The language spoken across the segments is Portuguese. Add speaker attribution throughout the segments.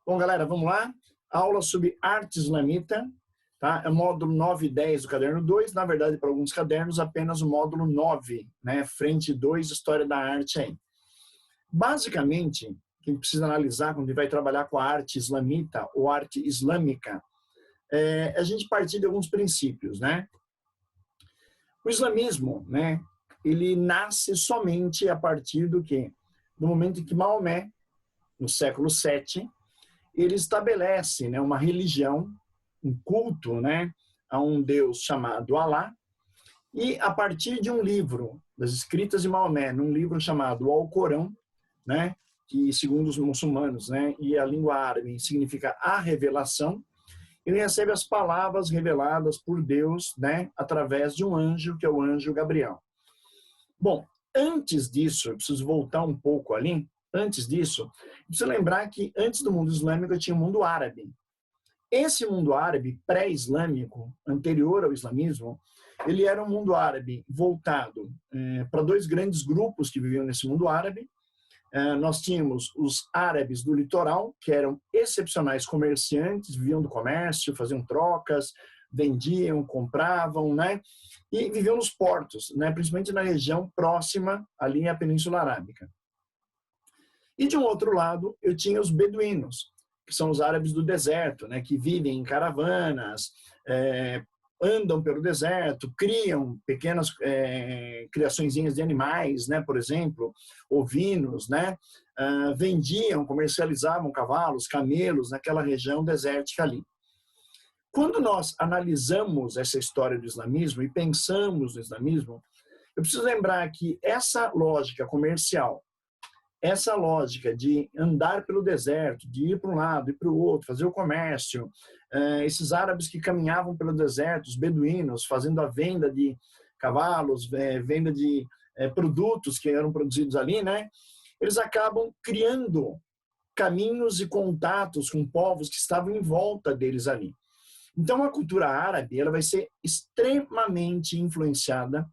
Speaker 1: Bom, galera, vamos lá. Aula sobre arte islamita, tá? É o módulo 9 e 10 do caderno 2. Na verdade, para alguns cadernos, apenas o módulo 9, né? Frente 2, História da Arte aí. Basicamente, o que a gente precisa analisar quando a gente vai trabalhar com a arte islamita ou arte islâmica, é a gente partir de alguns princípios, né? O islamismo, né? Ele nasce somente a partir do quê? Do momento em que Maomé, no século 7, ele estabelece, né, uma religião, um culto, né, a um Deus chamado Alá, e a partir de um livro, das escritas de Maomé, num livro chamado Alcorão, né, que segundo os muçulmanos, né, e a língua árabe significa a revelação, ele recebe as palavras reveladas por Deus, né, através de um anjo, que é o anjo Gabriel. Bom, antes disso, eu preciso voltar um pouco ali. Antes disso, precisa lembrar que antes do mundo islâmico tinha o mundo árabe. Esse mundo árabe pré-islâmico, anterior ao islamismo, ele era um mundo árabe voltado para dois grandes grupos que viviam nesse mundo árabe. Nós tínhamos os árabes do litoral, que eram excepcionais comerciantes, viviam do comércio, faziam trocas, vendiam, compravam, né? E viviam nos portos, né? Principalmente na região próxima ali à Península Arábica. E de um outro lado, eu tinha os beduínos, que são os árabes do deserto, né, que vivem em caravanas, andam pelo deserto, criam pequenas criaçõezinhas de animais, né, por exemplo, ovinos, né, vendiam, comercializavam cavalos, camelos naquela região desértica ali. Quando nós analisamos essa história do islamismo e pensamos no islamismo, eu preciso lembrar que essa lógica comercial, essa lógica de andar pelo deserto, de ir para um lado e para o outro, fazer o comércio, esses árabes que caminhavam pelo deserto, os beduínos, fazendo a venda de cavalos, venda de produtos que eram produzidos ali, né? Eles acabam criando caminhos e contatos com povos que estavam em volta deles ali. Então, a cultura árabe ela vai ser extremamente influenciada,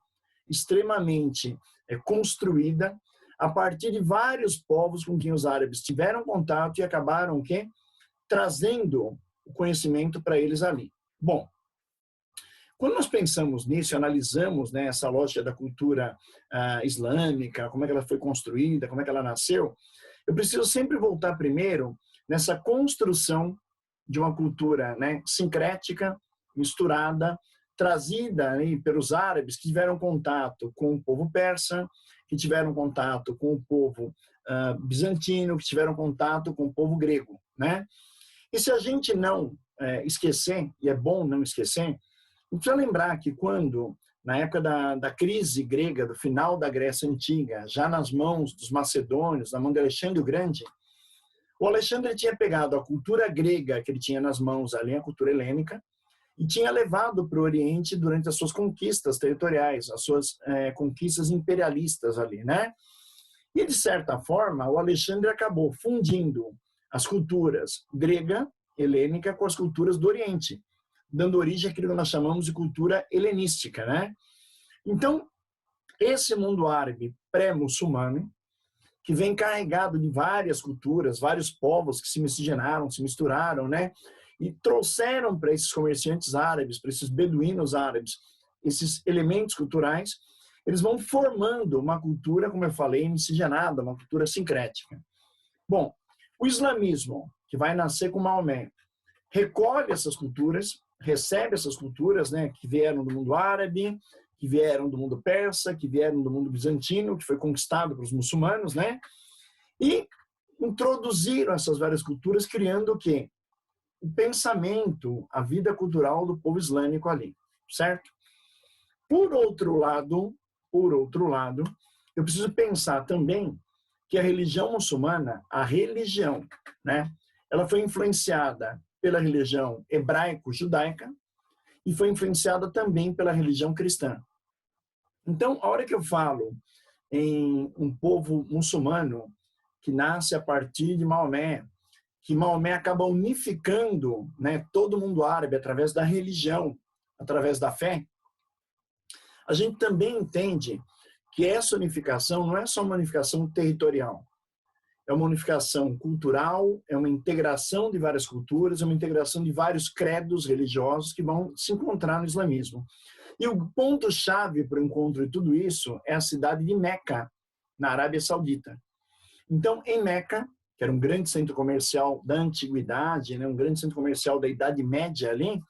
Speaker 1: extremamente construída a partir de vários povos com quem os árabes tiveram contato e acabaram o quê? Trazendo o conhecimento para eles ali. Bom, quando nós pensamos nisso, analisamos, né, essa lógica da cultura islâmica, como é que ela foi construída, como é que ela nasceu, eu preciso sempre voltar primeiro nessa construção de uma cultura, né, sincrética, misturada, trazida aí pelos árabes que tiveram contato com o povo persa, que tiveram contato com o povo bizantino, que tiveram contato com o povo grego, né? E se a gente não esquecer, e é bom não esquecer, a gente precisa lembrar que quando, na época da crise grega, do final da Grécia Antiga, já nas mãos dos macedônios, na mão de Alexandre o Grande, o Alexandre tinha pegado a cultura grega que ele tinha nas mãos ali, a cultura helênica, e tinha levado para o Oriente durante as suas conquistas territoriais, as suas conquistas imperialistas ali, né? E, de certa forma, o Alexandre acabou fundindo as culturas grega, helênica, com as culturas do Oriente, dando origem àquilo que nós chamamos de cultura helenística, né? Então, esse mundo árabe pré-muçulmano, que vem carregado de várias culturas, vários povos que se miscigenaram, se misturaram, né? E trouxeram para esses comerciantes árabes, para esses beduínos árabes, esses elementos culturais, eles vão formando uma cultura, como eu falei, miscigenada, uma cultura sincrética. Bom, o islamismo, que vai nascer com Maomé, recolhe essas culturas, recebe essas culturas, né, que vieram do mundo árabe, que vieram do mundo persa, que vieram do mundo bizantino, que foi conquistado pelos muçulmanos, né? E introduziram essas várias culturas, criando o quê? O pensamento, a vida cultural do povo islâmico ali, certo? Por outro lado, eu preciso pensar também que a religião muçulmana, a religião, né, ela foi influenciada pela religião hebraico-judaica e foi influenciada também pela religião cristã. Então, a hora que eu falo em um povo muçulmano que nasce a partir de Maomé, que Maomé acaba unificando, né, todo mundo árabe através da religião, através da fé, a gente também entende que essa unificação não é só uma unificação territorial. é uma unificação cultural, é uma integração de várias culturas, é uma integração de vários credos religiosos que vão se encontrar no islamismo. E o ponto-chave para o encontro de tudo isso é a cidade de Meca, na Arábia Saudita. Então, em Meca, que era um grande centro comercial da antiguidade, né, um grande centro comercial da Idade Média ali,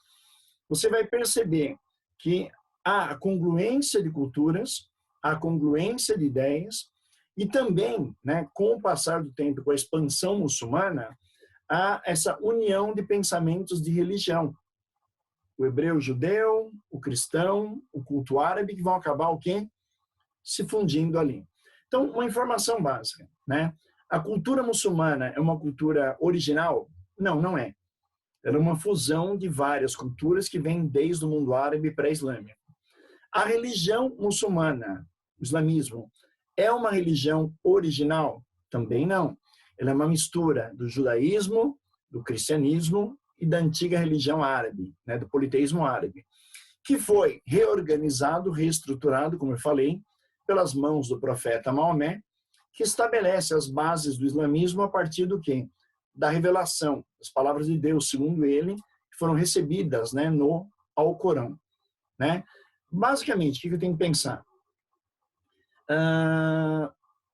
Speaker 1: você vai perceber que há a congruência de culturas, a congruência de ideias, e também, né, com o passar do tempo, com a expansão muçulmana, há essa união de pensamentos de religião. O hebreu, o judeu, o cristão, o culto árabe, que vão acabar o quê? Se fundindo ali. Então, uma informação básica, né? A cultura muçulmana é uma cultura original? Não, não é. Ela é uma fusão de várias culturas que vêm desde o mundo árabe pré-islâmico. A religião muçulmana, o islamismo, é uma religião original? Também não. Ela é uma mistura do judaísmo, do cristianismo e da antiga religião árabe, né, do politeísmo árabe, que foi reorganizado, reestruturado, como eu falei, pelas mãos do profeta Maomé, que estabelece as bases do islamismo a partir do quê? Da revelação, das palavras de Deus, segundo ele, que foram recebidas, né, no Alcorão, né? Basicamente, o que eu tenho que pensar?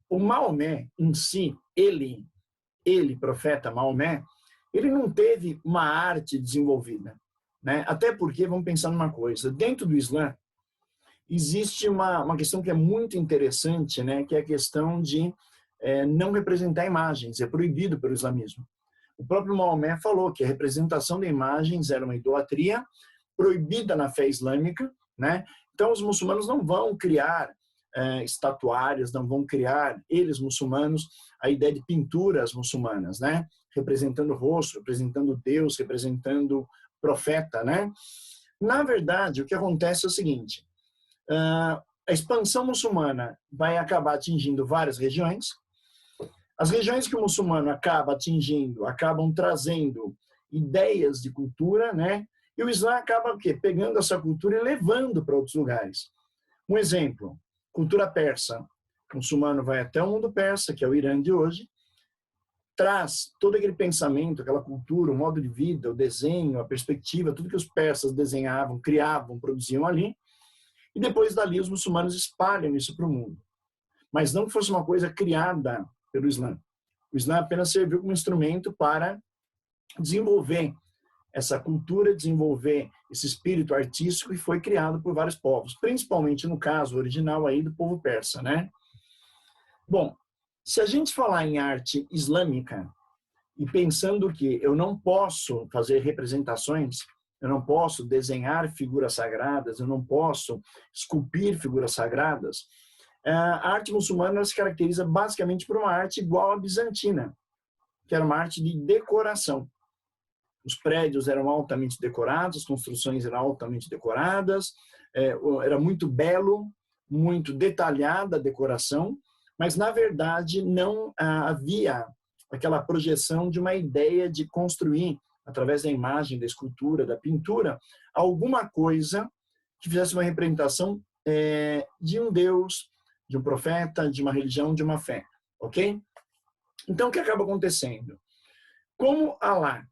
Speaker 1: O Maomé em si, ele, profeta Maomé, ele não teve uma arte desenvolvida, né? Até porque, vamos pensar numa coisa, dentro do Islã, existe uma questão que é muito interessante, né? Que é a questão de não representar imagens, é proibido pelo islamismo. O próprio Maomé falou que a representação de imagens era uma idolatria proibida na fé islâmica, né? Então, os muçulmanos não vão criar estatuárias, não vão criar, eles muçulmanos, a ideia de pinturas muçulmanas, né? Representando o rosto, representando Deus, representando profeta, né? Na verdade, o que acontece é o seguinte, a expansão muçulmana vai acabar atingindo várias regiões. As regiões que o muçulmano acaba atingindo, acabam trazendo ideias de cultura, né? E o Islã acaba o quê? Pegando essa cultura e levando para outros lugares. Um exemplo, cultura persa. O muçulmano vai até o mundo persa, que é o Irã de hoje, traz todo aquele pensamento, aquela cultura, o modo de vida, o desenho, a perspectiva, tudo que os persas desenhavam, criavam, produziam ali, e depois dali os muçulmanos espalham isso para o mundo. Mas não que fosse uma coisa criada pelo Islã. O Islã apenas serviu como instrumento para desenvolver essa cultura, desenvolver esse espírito artístico que foi criado por vários povos, principalmente no caso original aí do povo persa, né? Bom, se a gente falar em arte islâmica e pensando que eu não posso fazer representações, eu não posso desenhar figuras sagradas, eu não posso esculpir figuras sagradas, a arte muçulmana se caracteriza basicamente por uma arte igual à bizantina, que era uma arte de decoração. Os prédios eram altamente decorados, as construções eram altamente decoradas, era muito belo, muito detalhada a decoração, mas, na verdade, não havia aquela projeção de uma ideia de construir, através da imagem, da escultura, da pintura, alguma coisa que fizesse uma representação de um Deus, de um profeta, de uma religião, de uma fé, ok? Então, o que acaba acontecendo? Como Alá,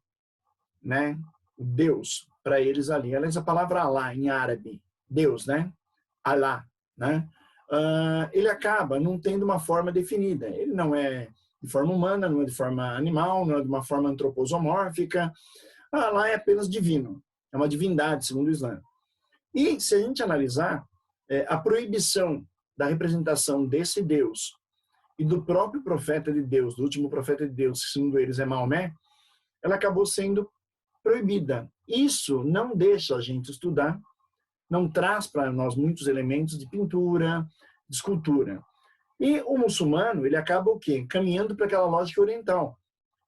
Speaker 1: né, o Deus, para eles ali, aliás, a palavra Alá em árabe, Deus, né, Alá, né, ele acaba não tendo uma forma definida. Ele não é de forma humana, não é de forma animal, não é de uma forma antropomórfica. Alá é apenas divino, é uma divindade, segundo o Islã. E se a gente analisar, a proibição da representação desse Deus e do próprio profeta de Deus, do último profeta de Deus, que segundo eles é Maomé, ela acabou sendo proibida. Isso não deixa a gente estudar, não traz para nós muitos elementos de pintura, de escultura. E o muçulmano, ele acaba o quê? Caminhando para aquela lógica oriental,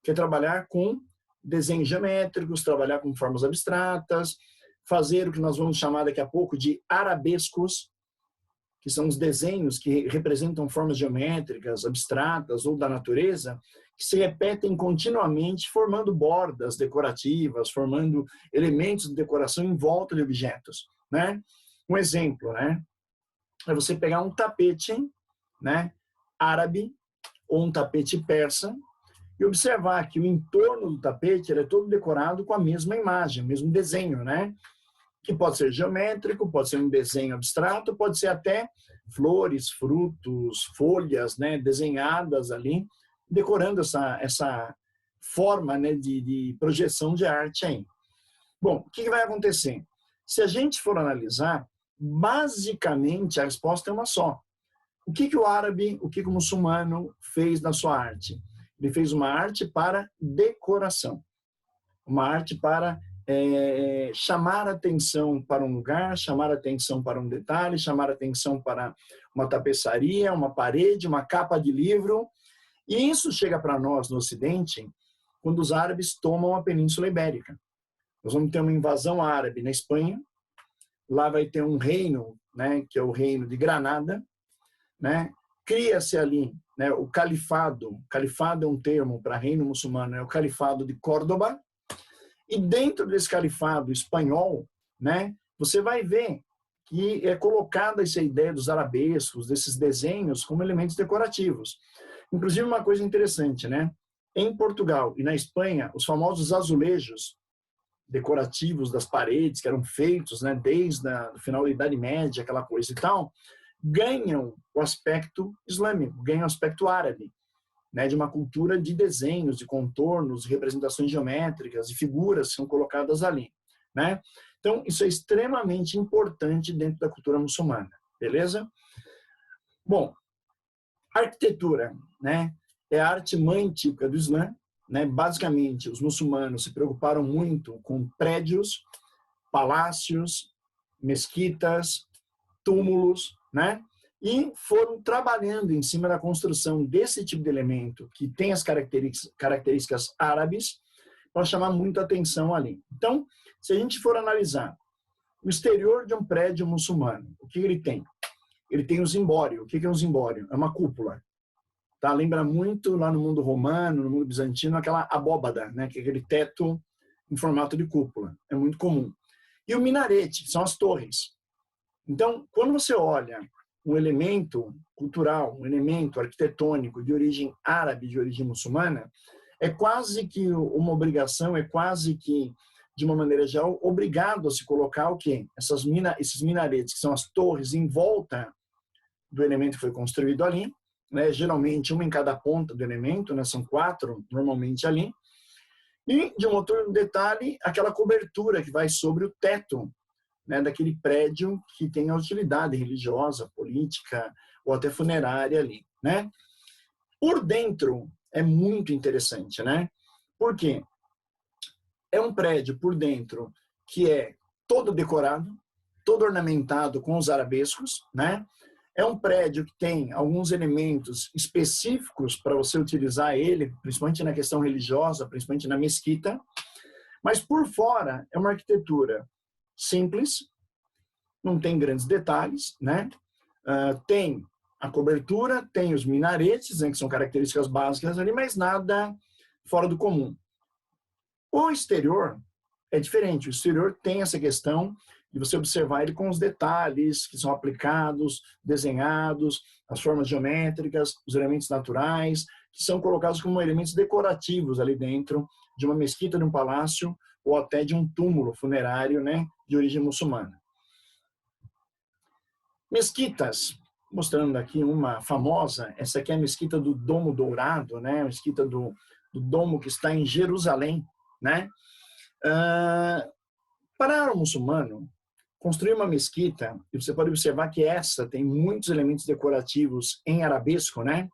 Speaker 1: que é trabalhar com desenhos geométricos, trabalhar com formas abstratas, fazer o que nós vamos chamar daqui a pouco de arabescos, que são os desenhos que representam formas geométricas, abstratas ou da natureza, que se repetem continuamente, formando bordas decorativas, formando elementos de decoração em volta de objetos, né? Um exemplo, né? É você pegar um tapete, né, árabe ou um tapete persa, e observar que o entorno do tapete ele é todo decorado com a mesma imagem, o mesmo desenho, né? Que pode ser geométrico, pode ser um desenho abstrato, pode ser até flores, frutos, folhas, né, desenhadas ali, decorando essa forma, né, de projeção de arte aí. Bom, o que vai acontecer? Se a gente for analisar, basicamente a resposta é uma só. O que o árabe, o que o muçulmano fez na sua arte? Ele fez uma arte para decoração, uma arte para chamar atenção para um lugar, chamar atenção para um detalhe, chamar atenção para uma tapeçaria, uma parede, uma capa de livro. E isso chega para nós no Ocidente quando os árabes tomam a Península Ibérica. Nós vamos ter uma invasão árabe na Espanha, lá vai ter um reino, né, que é o reino de Granada, né? Cria-se ali, né, o califado é um termo para reino muçulmano, é o califado de Córdoba. E dentro desse califado espanhol, né, você vai ver que é colocada essa ideia dos arabescos, desses desenhos, como elementos decorativos. Inclusive, uma coisa interessante, né? Em Portugal e na Espanha, os famosos azulejos decorativos das paredes, que eram feitos, né, desde o final da Idade Média, aquela coisa e tal, ganham o aspecto islâmico, ganham o aspecto árabe, né, de uma cultura de desenhos, de contornos, de representações geométricas, de figuras que são colocadas ali, né? Então, isso é extremamente importante dentro da cultura muçulmana, beleza? Bom, arquitetura, né, é a arte mãe típica do Islã, né? Basicamente, os muçulmanos se preocuparam muito com prédios, palácios, mesquitas, túmulos, né? E foram trabalhando em cima da construção desse tipo de elemento que tem as características árabes para chamar muito a atenção ali. Então, se a gente for analisar o exterior de um prédio muçulmano, o que ele tem? Ele tem o zimbório. O que é um zimbório? É uma cúpula. Tá? Lembra muito lá no mundo romano, no mundo bizantino, aquela abóbada, né? Que é aquele teto em formato de cúpula. É muito comum. E o minarete, que são as torres. Então, quando você olha um elemento cultural, um elemento arquitetônico de origem árabe, de origem muçulmana, é quase que uma obrigação, é quase que, de uma maneira geral, obrigado a se colocar o quê? Esses minaretes, que são as torres em volta do elemento que foi construído ali, né? Geralmente uma em cada ponta do elemento, né? São 4 normalmente ali. E, de um outro detalhe, aquela cobertura que vai sobre o teto, né, daquele prédio que tem a utilidade religiosa, política ou até funerária ali, né? Por dentro é muito interessante, né? Por quê? É um prédio por dentro que é todo decorado, todo ornamentado com os arabescos, né? É um prédio que tem alguns elementos específicos para você utilizar ele, principalmente na questão religiosa, principalmente na mesquita, mas por fora é uma arquitetura simples, não tem grandes detalhes, né? Tem a cobertura, tem os minaretes, né, que são características básicas ali, mas nada fora do comum. O exterior é diferente. O exterior tem essa questão de você observar ele com os detalhes que são aplicados, desenhados, as formas geométricas, os elementos naturais, que são colocados como elementos decorativos ali dentro de uma mesquita, de um palácio ou até de um túmulo funerário, né, de origem muçulmana. Mesquitas, mostrando aqui uma famosa, essa aqui é a mesquita do Domo Dourado, né, a mesquita do Domo que está em Jerusalém, né. Para o muçulmano, construir uma mesquita, e você pode observar que essa tem muitos elementos decorativos em arabesco, né?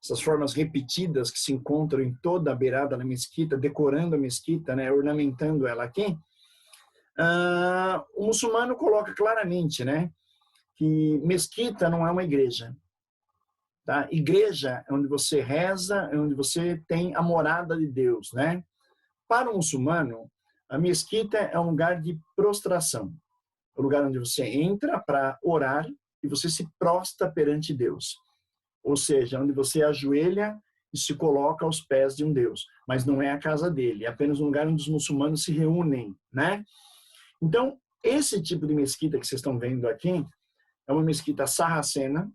Speaker 1: Essas formas repetidas que se encontram em toda a beirada da mesquita, decorando a mesquita, né? Ornamentando ela aqui. O muçulmano coloca claramente, né? Que mesquita não é uma igreja. Tá? Igreja é onde você reza, é onde você tem a morada de Deus, né? Para o muçulmano, a mesquita é um lugar de prostração. É o lugar onde você entra para orar e você se prostra perante Deus. Ou seja, onde você ajoelha e se coloca aos pés de um Deus. Mas não é a casa dele, é apenas um lugar onde os muçulmanos se reúnem, né? Então, esse tipo de mesquita que vocês estão vendo aqui é uma mesquita sarracena.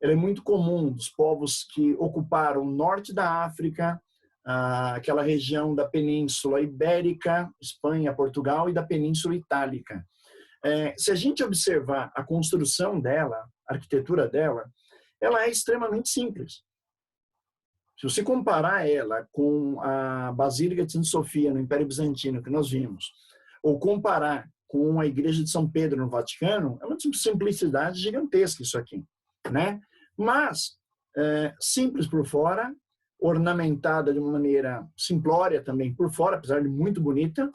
Speaker 1: ela é muito comum dos povos que ocuparam o norte da África, aquela região da Península Ibérica, Espanha, Portugal, e da Península Itálica. Se a gente observar a construção dela, a arquitetura dela, ela é extremamente simples. Se você comparar ela com a Basílica de Santa Sofia, no Império Bizantino, que nós vimos, ou comparar com a Igreja de São Pedro, no Vaticano, é uma simplicidade gigantesca isso aqui, né? Mas, simples por fora, ornamentada de uma maneira simplória também por fora, apesar de muito bonita,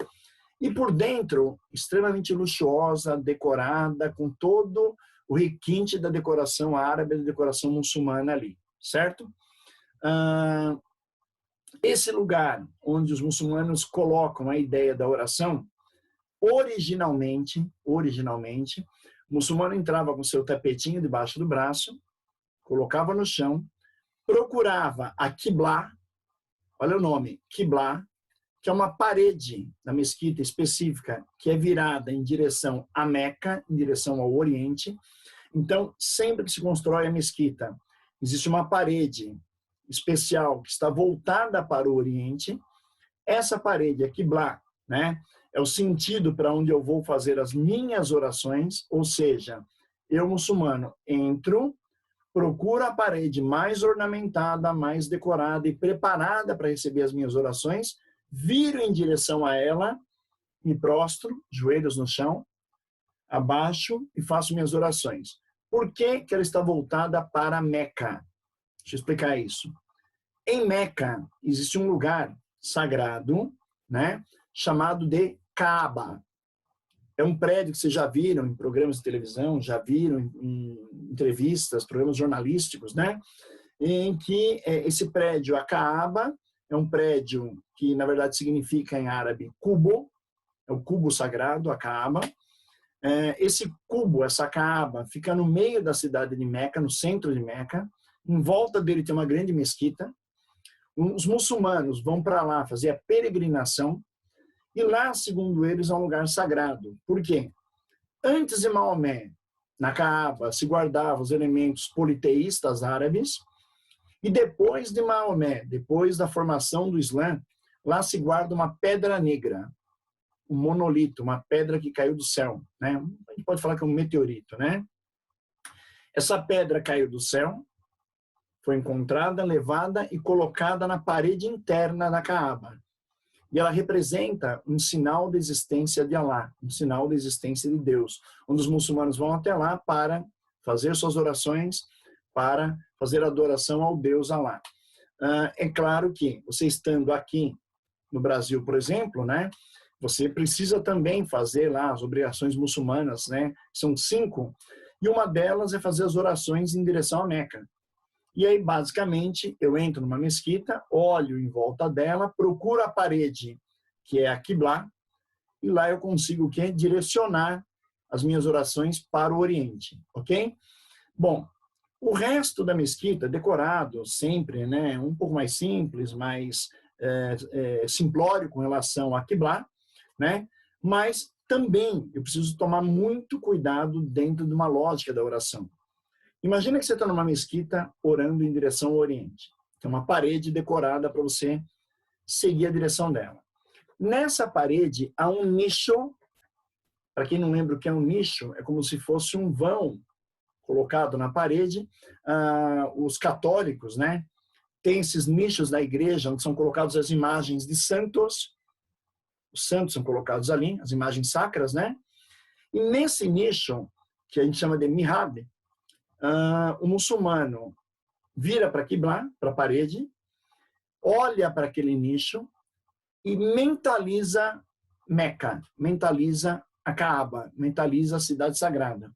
Speaker 1: e por dentro, extremamente luxuosa, decorada, com todo o requinte da decoração árabe, da decoração muçulmana ali, certo? Esse lugar onde os muçulmanos colocam a ideia da oração, originalmente, o muçulmano entrava com seu tapetinho debaixo do braço, colocava no chão, procurava a Qiblá, olha o nome, Qiblá, que é uma parede da mesquita específica que é virada em direção a Meca, em direção ao Oriente. Então, sempre que se constrói a mesquita, existe uma parede especial que está voltada para o Oriente. Essa parede, a Qiblá, né, é o sentido para onde eu vou fazer as minhas orações, ou seja, eu, muçulmano, entro, procuro a parede mais ornamentada, mais decorada e preparada para receber as minhas orações, viro em direção a ela, me prostro, joelhos no chão, abaixo e faço minhas orações. Por que ela está voltada para Meca? Deixa eu explicar isso. Em Meca existe um lugar sagrado, né, chamado de Kaaba. É um prédio que vocês já viram em programas de televisão, já viram em entrevistas, programas jornalísticos, né, em que esse prédio, a Kaaba, é um prédio que, na verdade, significa em árabe cubo, é o cubo sagrado, a Kaaba. Esse cubo, essa Kaaba, fica no meio da cidade de Meca, no centro de Meca. Em volta dele tem uma grande mesquita. Os muçulmanos vão para lá fazer a peregrinação. E lá, segundo eles, é um lugar sagrado. Por quê? Antes de Maomé, na Kaaba, se guardavam os elementos politeístas árabes. E depois de Maomé, depois da formação do Islã, lá se guarda uma pedra negra, um monolito, uma pedra que caiu do céu, né? A gente pode falar que é um meteorito, né? Essa pedra caiu do céu, foi encontrada, levada e colocada na parede interna da Kaaba. E ela representa um sinal da existência de Alá, um sinal da existência de Deus, onde os muçulmanos vão até lá para fazer suas orações, para fazer adoração ao Deus Alá. É claro que você estando aqui no Brasil, por exemplo, né, você precisa também fazer lá as obrigações muçulmanas, né? São 5, e uma delas é fazer as orações em direção a Meca. E aí, basicamente, eu entro numa mesquita, olho em volta dela, procuro a parede, que é a Qiblá, e lá eu consigo o quê? Direcionar as minhas orações para o Oriente, ok? Bom, o resto da mesquita, decorado sempre, né, um pouco mais simples, mais simplório com relação à Qiblá, né, mas também eu preciso tomar muito cuidado dentro de uma lógica da oração. Imagina que você está numa mesquita orando em direção ao Oriente. Tem uma parede decorada para você seguir a direção dela. Nessa parede há um nicho. Para quem não lembra o que é um nicho, é como se fosse um vão colocado na parede. Os católicos, né, têm esses nichos na igreja onde são colocadas as imagens de santos. Os santos são colocados ali, as imagens sacras, né? E nesse nicho, que a gente chama de mihrab, o muçulmano vira para a Qiblá, para a parede, olha para aquele nicho e mentaliza Meca, mentaliza a Kaaba, mentaliza a cidade sagrada.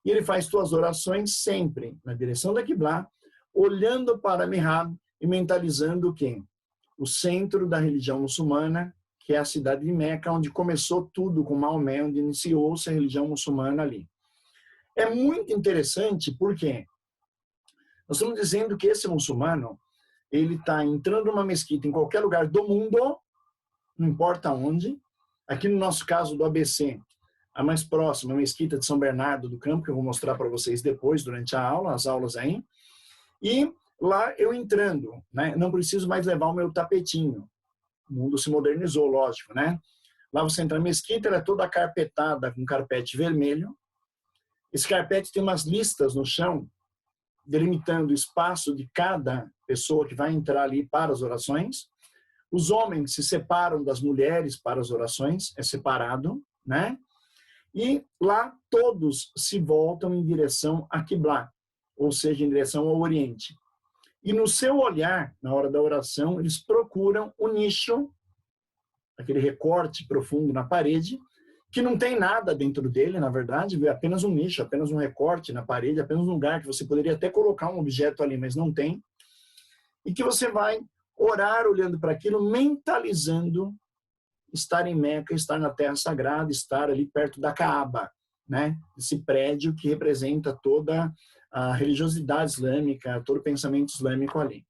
Speaker 1: E ele faz suas orações sempre na direção da Qiblá, olhando para Mihrab e mentalizando o quê? O centro da religião muçulmana, que é a cidade de Meca, onde começou tudo com Maomé, onde iniciou-se a religião muçulmana ali. É muito interessante porque nós estamos dizendo que esse muçulmano, ele está entrando numa mesquita em qualquer lugar do mundo, não importa onde. Aqui no nosso caso do ABC, A mais próxima é a Mesquita de São Bernardo do Campo, que eu vou mostrar para vocês depois, durante a aula, as aulas aí. E lá eu entrando, né? Não preciso mais levar o meu tapetinho. O mundo se modernizou, lógico, né? Lá você entra na mesquita, ela é toda carpetada com carpete vermelho. Esse carpete tem umas listas no chão, delimitando o espaço de cada pessoa que vai entrar ali para as orações. Os homens se separam das mulheres para as orações, é separado, né? E lá todos se voltam em direção a Quiblá, ou seja, em direção ao Oriente. E no seu olhar, na hora da oração, eles procuram o nicho, aquele recorte profundo na parede, que não tem nada dentro dele, na verdade, é apenas um nicho, apenas um recorte na parede, apenas um lugar que você poderia até colocar um objeto ali, mas não tem. E que você vai orar olhando para aquilo, mentalizando estar em Meca, estar na Terra Sagrada, estar ali perto da Kaaba, né? Esse prédio que representa toda a religiosidade islâmica, todo o pensamento islâmico ali.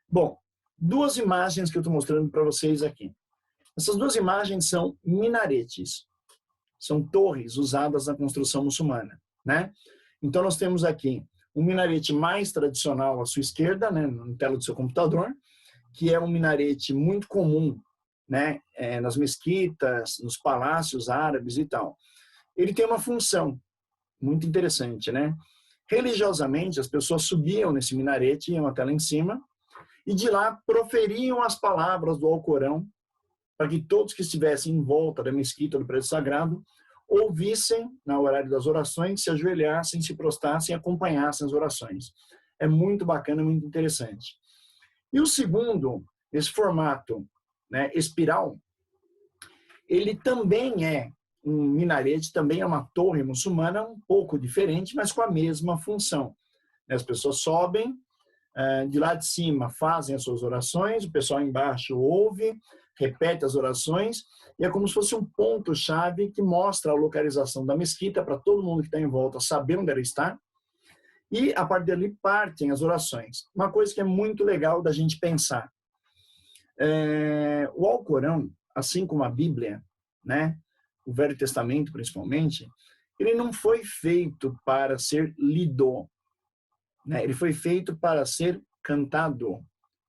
Speaker 1: Bom, duas imagens que eu estou mostrando para vocês aqui. Essas duas imagens são minaretes, são torres usadas na construção muçulmana, né? Então nós temos aqui um minarete mais tradicional à sua esquerda, né, na tela do seu computador, que é um minarete muito comum, né, nas mesquitas, nos palácios árabes e tal. Ele tem uma função muito interessante, né? Religiosamente, as pessoas subiam nesse minarete, iam até lá em cima, e de lá proferiam as palavras do Alcorão, para que todos que estivessem em volta da mesquita, do prédio sagrado, ouvissem, no horário das orações, se ajoelhassem, se prostrassem e acompanhassem as orações. É muito bacana, muito interessante. E o segundo, esse formato, né, espiral, ele também é um minarete, também é uma torre muçulmana, um pouco diferente, mas com a mesma função. As pessoas sobem, de lá de cima fazem as suas orações, o pessoal embaixo ouve, repete as orações, e é como se fosse um ponto-chave que mostra a localização da mesquita para todo mundo que está em volta saber onde ela está, e a partir dali partem as orações. Uma coisa que é muito legal da gente pensar. O Alcorão, assim como a Bíblia, né, o Velho Testamento principalmente, ele não foi feito para ser lido, né? Ele foi feito para ser cantado.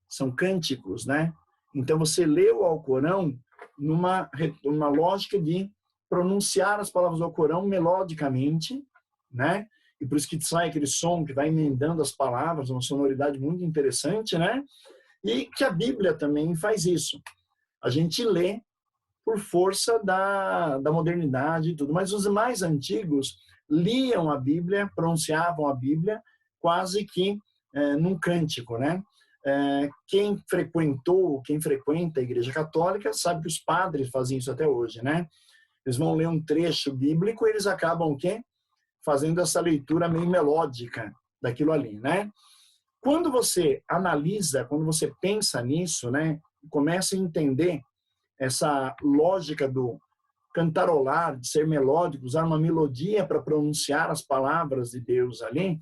Speaker 1: São cânticos, né? Então você lê o Alcorão numa lógica de pronunciar as palavras do Alcorão melodicamente, né? E por isso que sai aquele som que vai emendando as palavras, uma sonoridade muito interessante, né? E que a Bíblia também faz isso. A gente lê por força da modernidade e tudo, mas os mais antigos liam a Bíblia, pronunciavam a Bíblia quase que num cântico, né? Quem frequenta a Igreja Católica sabe que os padres fazem isso até hoje, né? Eles vão ler um trecho bíblico e eles acabam o quê? Fazendo essa leitura meio melódica daquilo ali, né? Quando você analisa, quando você pensa nisso, né, começa a entender essa lógica do cantarolar, de ser melódico, usar uma melodia para pronunciar as palavras de Deus ali,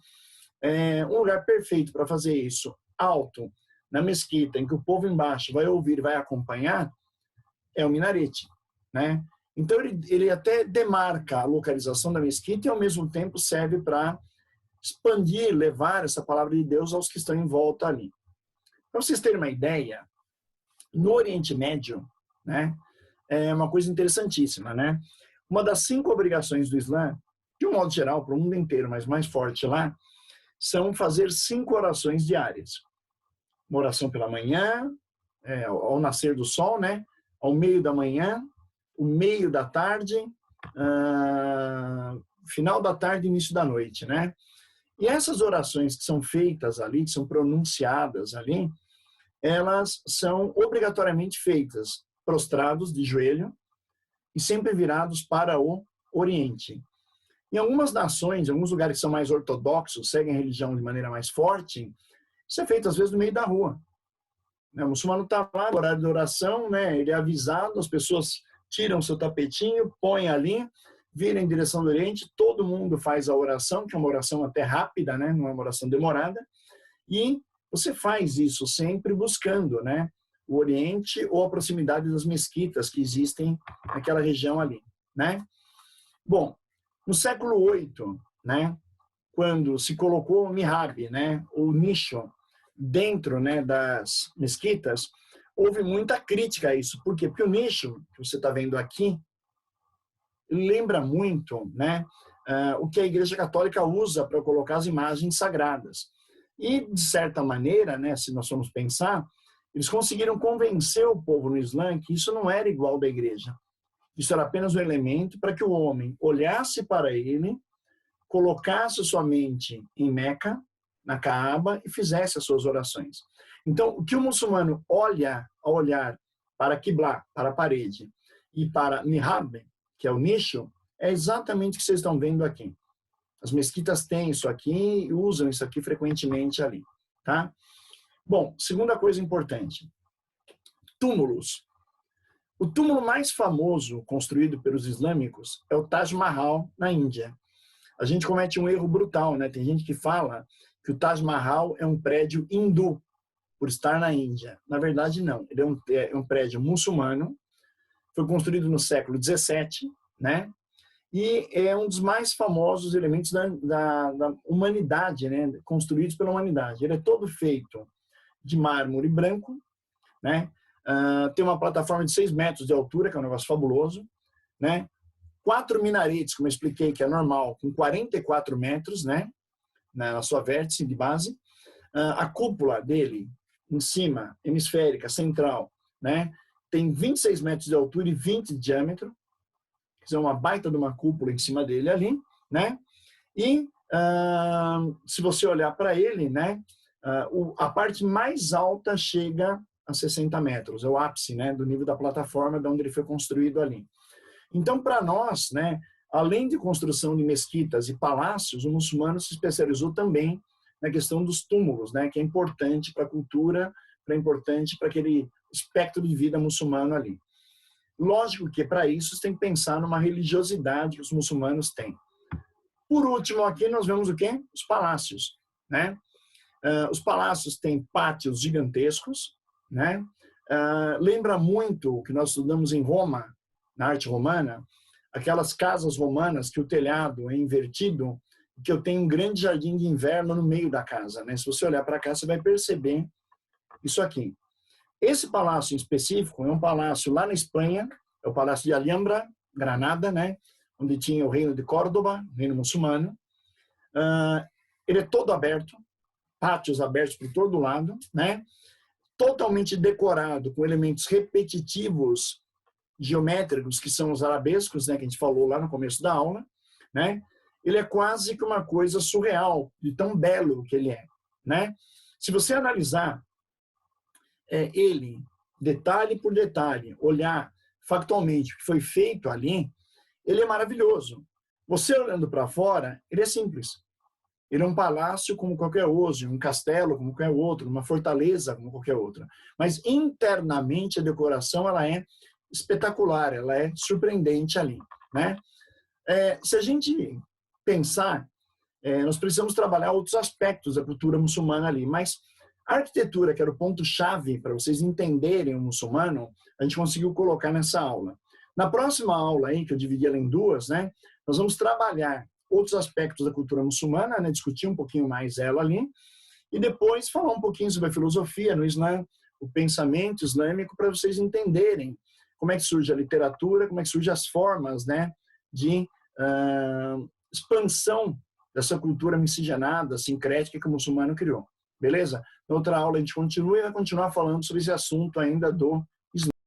Speaker 1: um lugar perfeito para fazer isso, alto, na mesquita, em que o povo embaixo vai ouvir, vai acompanhar, é o minarete, né? Então ele até demarca a localização da mesquita e ao mesmo tempo serve para expandir, levar essa palavra de Deus aos que estão em volta ali. Para vocês terem uma ideia, no Oriente Médio, né, é uma coisa interessantíssima, né? Uma das 5 obrigações do Islã, de um modo geral, para o mundo inteiro, mas mais forte lá, são fazer 5 orações diárias. Uma oração pela manhã, ao nascer do sol, né? Ao meio da manhã, o meio da tarde, final da tarde e início da noite, né? E essas orações que são feitas ali, que são pronunciadas ali, elas são obrigatoriamente feitas prostrados de joelho e sempre virados para o Oriente. Em algumas nações, em alguns lugares que são mais ortodoxos, seguem a religião de maneira mais forte, isso é feito às vezes no meio da rua. O muçulmano está lá, no horário de oração, né? Ele é avisado, as pessoas tiram seu tapetinho, põem ali, viram em direção do Oriente, todo mundo faz a oração, que é uma oração até rápida, né? Não é uma oração demorada, e você faz isso sempre buscando, né, o Oriente ou a proximidade das mesquitas que existem naquela região ali, né? Bom, no século VIII, né, quando se colocou o mihrab, né, o nicho, dentro, né, das mesquitas, houve muita crítica a isso. Por quê? Porque o nicho que você está vendo aqui lembra muito, né, o que a Igreja Católica usa para colocar as imagens sagradas. E, de certa maneira, né, se nós formos pensar, eles conseguiram convencer o povo no Islã que isso não era igual da igreja. Isso era apenas um elemento para que o homem olhasse para ele, colocasse sua mente em Meca, na Caaba, e fizesse as suas orações. Então, o que o muçulmano olha ao olhar para Qiblá, para a parede, e para Mihrab, que é o nicho, é exatamente o que vocês estão vendo aqui. As mesquitas têm isso aqui e usam isso aqui frequentemente ali, tá? Bom, segunda coisa importante, túmulos. O túmulo mais famoso construído pelos islâmicos é o Taj Mahal, na Índia. A gente comete um erro brutal, né? Tem gente que fala que o Taj Mahal é um prédio hindu, por estar na Índia. Na verdade, não. Ele é um prédio muçulmano, foi construído no século XVII, né? E é um dos mais famosos elementos da humanidade, né? Construídos pela humanidade. Ele é todo feito de mármore branco, né? Tem uma plataforma de 6 metros de altura, que é um negócio fabuloso, né? 4 minaretes, como eu expliquei, que é normal, com 44 metros, né? Na sua vértice de base. A cúpula dele, em cima, hemisférica, central, né? Tem 26 metros de altura e 20 de diâmetro. Quer dizer, uma baita de uma cúpula em cima dele ali, né? E se você olhar para ele, né? A parte mais alta chega a 60 metros, é o ápice, né, do nível da plataforma de onde ele foi construído ali. Então, para nós, né, além de construção de mesquitas e palácios, o muçulmano se especializou também na questão dos túmulos, né, que é importante para a cultura, é importante para aquele espectro de vida muçulmano ali. Lógico que para isso você tem que pensar numa religiosidade que os muçulmanos têm. Por último, aqui nós vemos o quê? Os palácios, né? Os palácios têm pátios gigantescos, né? Lembra muito o que nós estudamos em Roma, na arte romana, aquelas casas romanas que o telhado é invertido, que eu tenho um grande jardim de inverno no meio da casa, né? Se você olhar para cá, você vai perceber isso aqui. Esse palácio em específico é um palácio lá na Espanha, é o Palácio de Alhambra, Granada, né? Onde tinha o reino de Córdoba, reino muçulmano. Ele é todo aberto, pátios abertos por todo lado, né? Totalmente decorado com elementos repetitivos geométricos, que são os arabescos, né, que a gente falou lá no começo da aula, né? Ele é quase que uma coisa surreal, de tão belo que ele é, né? Se você analisar ele, detalhe por detalhe, olhar factualmente o que foi feito ali, ele é maravilhoso. Você olhando para fora, ele é simples. Ele é um palácio como qualquer outro, um castelo como qualquer outro, uma fortaleza como qualquer outra. Mas internamente a decoração ela é espetacular, ela é surpreendente ali, né? Se a gente pensar, nós precisamos trabalhar outros aspectos da cultura muçulmana ali, mas a arquitetura, que era o ponto-chave para vocês entenderem o muçulmano, a gente conseguiu colocar nessa aula. Na próxima aula aí, que eu dividi ela em duas, né? Nós vamos trabalhar outros aspectos da cultura muçulmana, né? Discutir um pouquinho mais ela ali, e depois falar um pouquinho sobre a filosofia no Islã, o pensamento islâmico, para vocês entenderem como é que surge a literatura, como é que surgem as formas, né, de expansão dessa cultura miscigenada, sincrética que o muçulmano criou. Beleza? Na outra aula a gente continua e vai continuar falando sobre esse assunto ainda do